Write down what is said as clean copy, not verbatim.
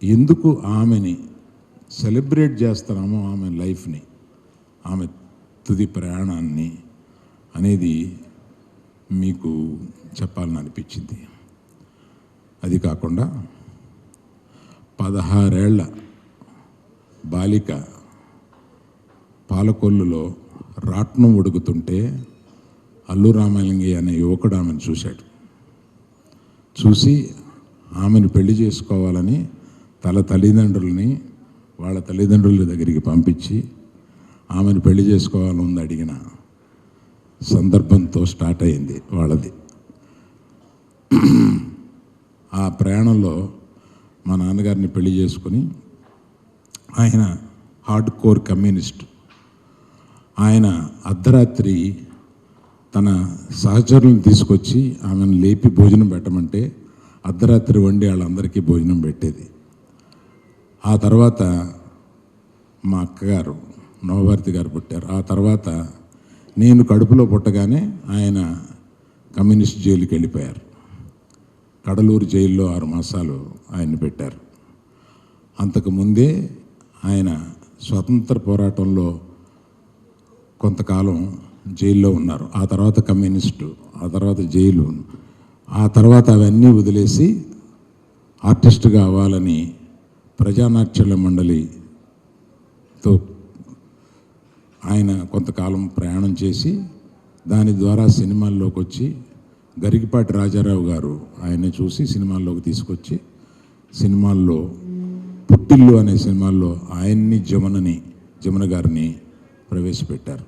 ఎందుకు ఆమెని సెలబ్రేట్ చేస్తున్నామో, ఆమె లైఫ్ని, ఆమె తుది ప్రయాణాన్ని అనేది మీకు చెప్పాలని అనిపించింది. అది కాకుండా 16 ఏళ్ల బాలిక పాలకొల్లులో రాట్నం ఉడుకుతుంటే అల్లు రామలింగయ్య అనే యువకుడు ఆమెను చూశాడు. చూసి ఆమెను పెళ్లి చేసుకోవాలని వాళ్ళ తల్లిదండ్రుల దగ్గరికి పంపించి ఆమెను పెళ్లి చేసుకోవాలని అడిగిన సందర్భంతో స్టార్ట్ అయింది వాళ్ళది. ఆ ప్రయాణంలో మా నాన్నగారిని పెళ్లి చేసుకుని, ఆయన హార్డ్ కోర్ కమ్యూనిస్ట్. ఆయన అర్ధరాత్రి తన సహచరులను తీసుకొచ్చి ఆమెను లేపి భోజనం పెట్టమంటే అర్ధరాత్రి వండి వాళ్ళందరికీ భోజనం పెట్టేది. ఆ తర్వాత మా అక్కగారు నవభారతి గారు పుట్టారు. ఆ తర్వాత నేను కడుపులో పుట్టగానే ఆయన కమ్యూనిస్ట్ జైలుకి వెళ్ళిపోయారు. కడలూరు జైల్లో 6 మాసాలు ఆయన్ని పెట్టారు. అంతకుముందే ఆయన స్వతంత్ర పోరాటంలో కొంతకాలం జైల్లో ఉన్నారు. ఆ తర్వాత కమ్యూనిస్టు, ఆ తర్వాత జైలు, ఆ తర్వాత అవన్నీ వదిలేసి ఆర్టిస్టుగా అవ్వాలని ప్రజానాట్యాల మండలితో ఆయన కొంతకాలం ప్రయాణం చేసి దాని ద్వారా సినిమాల్లోకి వచ్చి గరికపాటి రాజారావు గారు ఆయన్ని చూసి సినిమాల్లోకి తీసుకొచ్చి సినిమాల్లో పుట్టిల్లు అనే సినిమాల్లో ఆయన్ని జమున గారిని ప్రవేశపెట్టారు.